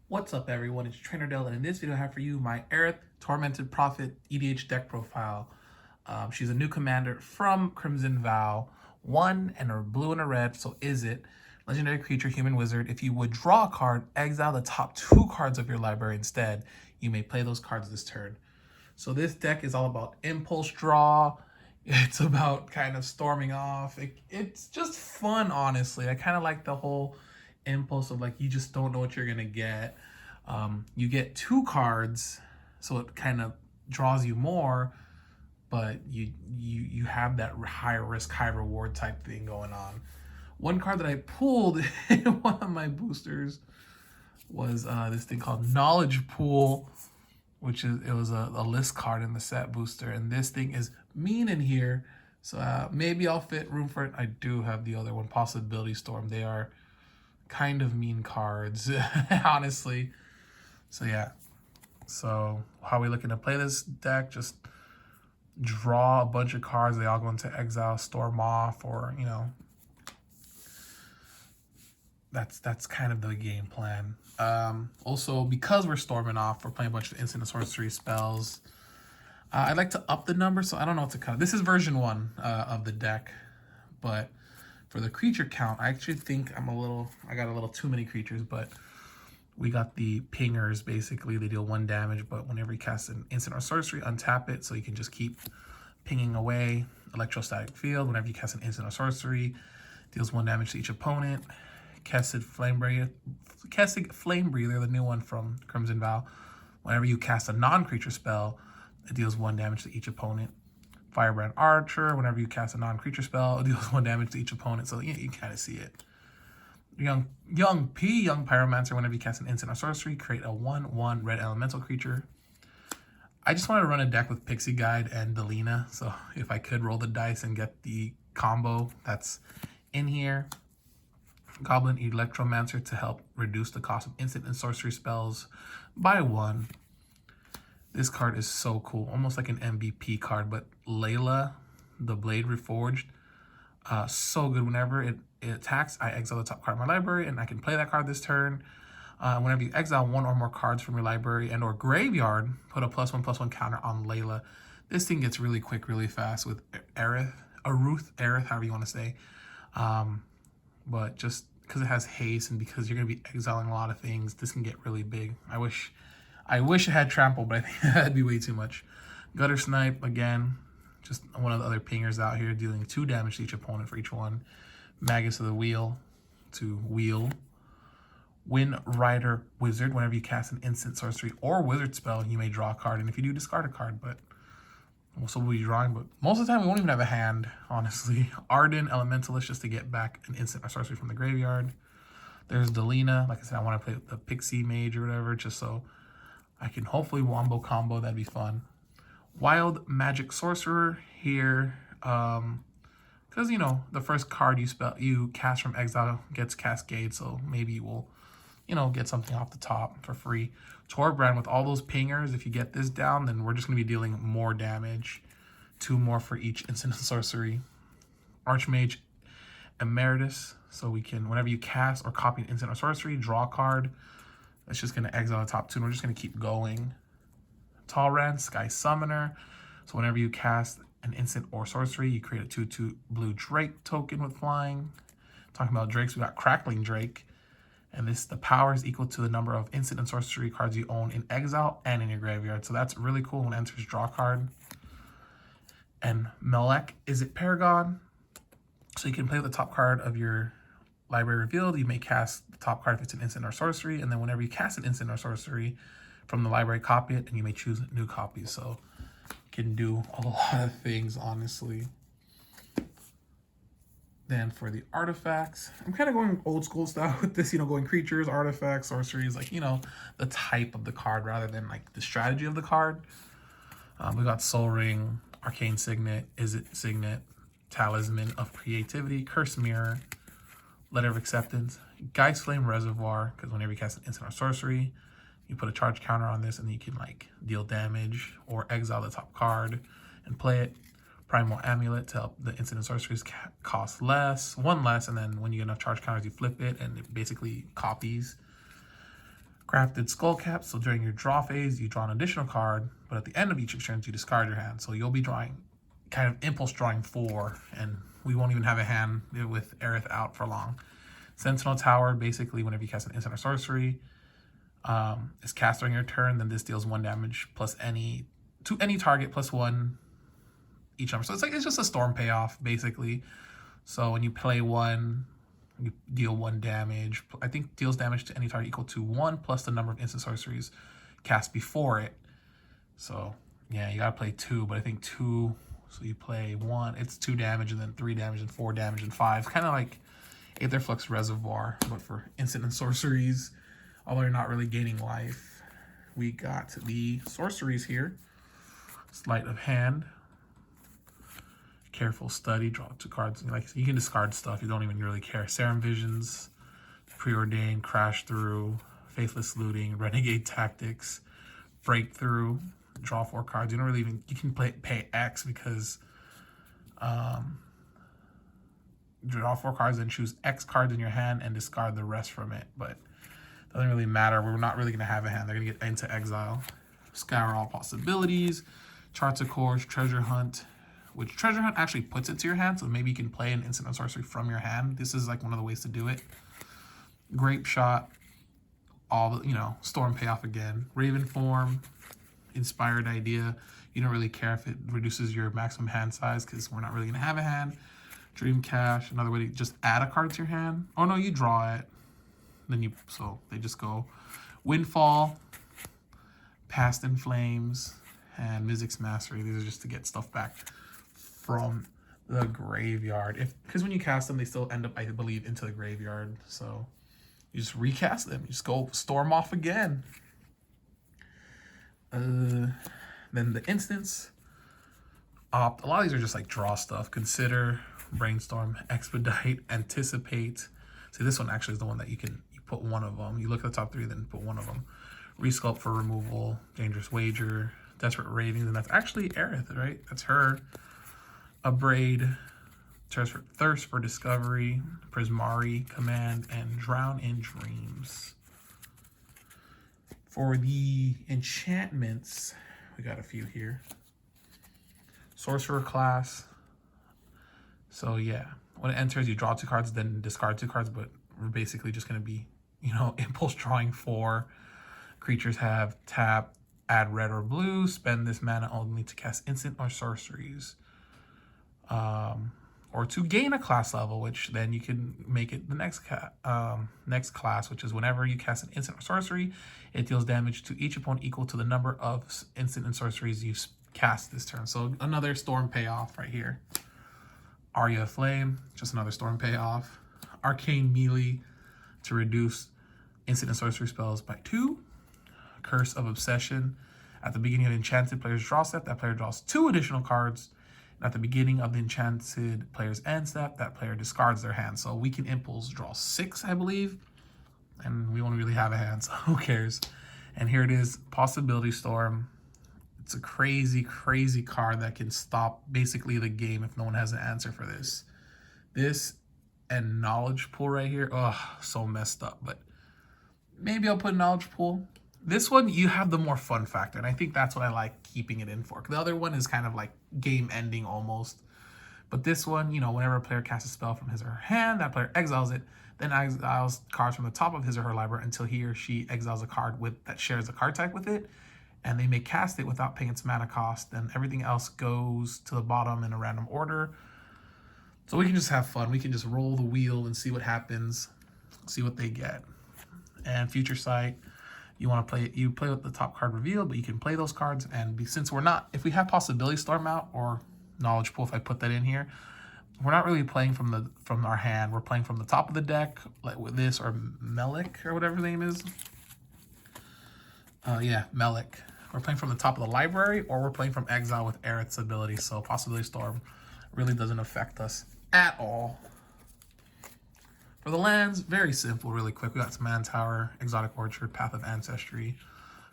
What's up, everyone? It's Trainer Dell, and in this video I have for you my Eruth Tormented Prophet EDH deck profile. She's a new commander from Crimson Vow, one and a blue and a red. So is it legendary creature, human wizard? If you would draw a card, exile the top two cards of your library instead. You may play those cards this turn. So this deck is all about impulse draw. It's about kind of storming off. It's just fun, honestly. I kind of like the whole impulse of like you just don't know what you're gonna get. You get two cards, so it kind of draws you more, but you have that high risk, high reward type thing going on. One card that I pulled in one of my boosters was this thing called Knowledge Pool, which is it was a list card in the set booster, and this thing is mean in here. So maybe I'll fit room for it. I do have the other one, Possibility Storm. They are kind of mean cards, honestly. So yeah. So how are we looking to play this deck? Just draw a bunch of cards. They all go into exile, storm off, or that's kind of the game plan. Also, because we're storming off, we're playing a bunch of instant and sorcery spells. I'd like to up the number, so I don't know what to cut. This is version 1 of the deck, but for the creature count, I actually think I got a little too many creatures, but we got the pingers. Basically, they deal 1 damage, but whenever you cast an instant or sorcery, untap it, so you can just keep pinging away. Electrostatic field, whenever you cast an instant or sorcery, deals 1 damage to each opponent. Casted Flame Breather, the new one from Crimson Vow. Whenever you cast a non-creature spell, it deals 1 damage to each opponent. Firebrand Archer, whenever you cast a non-creature spell, it deals 1 damage to each opponent. So you kind of see it. Young Pyromancer, whenever you cast an instant or sorcery, create a 1/1 red elemental creature. I just wanted to run a deck with Pixie Guide and Delina, so if I could roll the dice and get the combo that's in here. Goblin Electromancer to help reduce the cost of instant and sorcery spells by 1. This card is so cool, almost like an MVP card, but Layla, the Blade Reforged, so good. Whenever it attacks, I exile the top card of my library, and I can play that card this turn. Whenever you exile 1 or more cards from your library and or graveyard, put a +1/+1 counter on Layla. This thing gets really quick, really fast with Eruth, however you want to say. But just because it has haste and because you're going to be exiling a lot of things, this can get really big. I wish it had trample, but I think that'd be way too much. Gutter Snipe, again, just one of the other pingers out here, dealing 2 damage to each opponent for each one. Magus of the Wheel to wheel. Wind Rider Wizard, whenever you cast an instant, sorcery, or wizard spell, you may draw a card, and if you do, discard a card, but also we'll be drawing, but most of the time we won't even have a hand, honestly. Arden Elementalist, just to get back an instant or sorcery from the graveyard. There's Delina. Like I said, I want to play the Pixie Mage or whatever, just so I can hopefully wombo combo. That'd be fun. Wild Magic Sorcerer here, because the first card you cast from exile gets Cascade, so maybe we'll get something off the top for free. Torbrand with all those pingers, if you get this down, then we're just going to be dealing more damage. 2 more for each instant and sorcery. Archmage Emeritus, so we can, whenever you cast or copy an instant or sorcery, draw a card. That's just going to exile the top 2, and we're just going to keep going. Talrand, Sky Summoner, so whenever you cast an instant or sorcery, you create a 2/2 blue Drake token with flying. Talking about Drakes, we got Crackling Drake. And the power is equal to the number of instant and sorcery cards you own in exile and in your graveyard. So that's really cool when it enters draw card. And Melek, is it Paragon? So you can play with the top card of your library revealed. You may cast the top card if it's an instant or sorcery. And then whenever you cast an instant or sorcery from the library, copy it, and you may choose new copies. So you can do a lot of things, honestly. Then for the artifacts, I'm kind of going old school style with this, going creatures, artifacts, sorceries, like, the type of the card rather than like the strategy of the card. We got Soul Ring, Arcane Signet, Is It Signet, Talisman of Creativity, Curse Mirror, Letter of Acceptance, Geist Flame Reservoir, because whenever you cast an instant or sorcery, you put a charge counter on this and you can like deal damage or exile the top card and play it. Primal Amulet to help the instant and sorceries cost one less, and then when you get enough charge counters, you flip it and it basically copies. Crafted Skull Cap, so during your draw phase, you draw an additional card, but at the end of each exchange, you discard your hand. So you'll be drawing, kind of impulse drawing 4, and we won't even have a hand with Eruth out for long. Sentinel Tower, basically whenever you cast an instant or sorcery, is cast during your turn, then this deals 1 damage plus any, to any target plus 1 each number. So it's just a storm payoff, basically. So when you play 1, you deal 1 damage. I think deals damage to any target equal to 1 plus the number of instant sorceries cast before it. So yeah, you gotta play 2, but I think 2, so you play 1, it's 2 damage, and then 3 damage, and 4 damage, and 5. Kind of like Aetherflux Reservoir, but for instant and sorceries, although you're not really gaining life. We got the sorceries here. Sleight of Hand. Careful Study, draw 2 cards. Like, you can discard stuff, you don't even really care. Serum Visions, Preordained, Crash Through, Faithless Looting, Renegade Tactics, Breakthrough, draw 4 cards. You don't really even, you can pay X because draw 4 cards and choose X cards in your hand and discard the rest from it. But it doesn't really matter. We're not really going to have a hand. They're going to get into exile. Scour All Possibilities, Charts of Course, Treasure Hunt, which Treasure Hunt actually puts it to your hand, so maybe you can play an instant and sorcery from your hand. This is like one of the ways to do it. Grape Shot, all the, Storm Payoff again. Raven Form, Inspired Idea. You don't really care if it reduces your maximum hand size because we're not really going to have a hand. Dream Cache, another way to just add a card to your hand. Oh no, you draw it. Then so they just go. Windfall, Past in Flames, and Mizzix Mastery. These are just to get stuff back from the graveyard. Because when you cast them, they still end up, I believe, into the graveyard. So you just recast them. You just go storm off again. Then the instants. Opt. A lot of these are just like draw stuff. Consider, Brainstorm, Expedite, Anticipate. See, this one actually is the one that you put one of them. You look at the top 3, then put one of them. Resculpt for removal, Dangerous Wager, Desperate Ravings, and that's actually Eruth, right? That's her. Abrade, Thirst for Discovery, Prismari, Command, and Drown in Dreams. For the enchantments, we got a few here. Sorcerer class. So yeah, when it enters, you draw 2 cards, then discard 2 cards, but we're basically just going to be, impulse drawing 4. Creatures have tap, add red or blue, spend this mana only to cast instant or sorceries. Or to gain a class level, which then you can make it the next class, which is whenever you cast an instant or sorcery, it deals damage to each opponent equal to the number of instant and sorceries you've cast this turn. So another storm payoff right here. Aria of Flame, just another storm payoff. Arcane Melee to reduce instant and sorcery spells by 2. Curse of Obsession. At the beginning of Enchanted player's draw step, that player draws 2 additional cards. And at the beginning of the Enchanted player's end step, that player discards their hand. So we can impulse draw 6, I believe. And we won't really have a hand, so who cares? And here it is, Possibility Storm. It's a crazy, crazy card that can stop basically the game if no one has an answer for this. This and Knowledge Pool right here, oh, so messed up. But maybe I'll put Knowledge Pool. This one, you have the more fun factor, and I think that's what I like keeping it in for. The other one is kind of like game ending almost. But this one, whenever a player casts a spell from his or her hand, that player exiles it, then exiles cards from the top of his or her library until he or she exiles a card that shares a card type with it, and they may cast it without paying its mana cost. Then everything else goes to the bottom in a random order. So we can just have fun. We can just roll the wheel and see what happens, see what they get. And Future Sight. You want to play, you play with the top card revealed, but you can play those cards. And since we're not, if we have Possibility Storm out or Knowledge Pool, if I put that in here, we're not really playing from our hand. We're playing from the top of the deck, like with this or Melik or whatever his name is. Yeah, Melik. We're playing from the top of the library, or we're playing from exile with Eruth's ability. So Possibility Storm really doesn't affect us at all. For the lands, very simple, really quick. We got some Man Tower, Exotic Orchard, Path of Ancestry,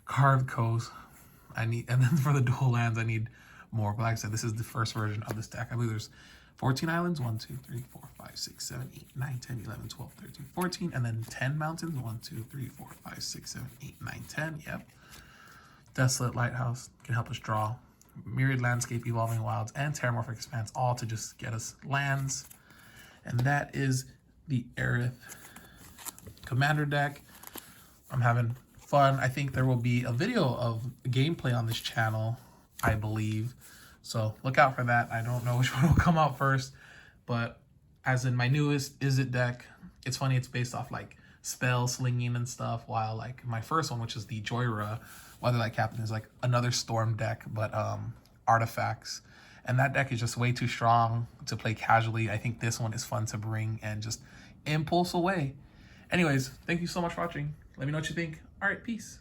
Carved Coast. And then for the dual lands, I need more. But like I said, this is the first version of this deck. I believe there's 14 islands, 1, 2, 3, 4, 5, 6, 7, 8, 9, 10, 11, 12, 13, 14, and then 10 mountains, 1, 2, 3, 4, 5, 6, 7, 8, 9, 10, yep. Desolate Lighthouse can help us draw. Myriad Landscape, Evolving Wilds, and Terramorphic Expanse, all to just get us lands. And that is the Eruth Commander deck. I'm having fun. I think there will be a video of gameplay on this channel, I believe. So look out for that. I don't know which one will come out first, but as in my newest Izzet deck, it's funny, it's based off like spell slinging and stuff, while like my first one, which is the Joyra Weatherlight Captain, is like another storm deck, but artifacts. And that deck is just way too strong to play casually. I think this one is fun to bring and just impulse away. Anyways, thank you so much for watching. Let me know what you think. All right, peace.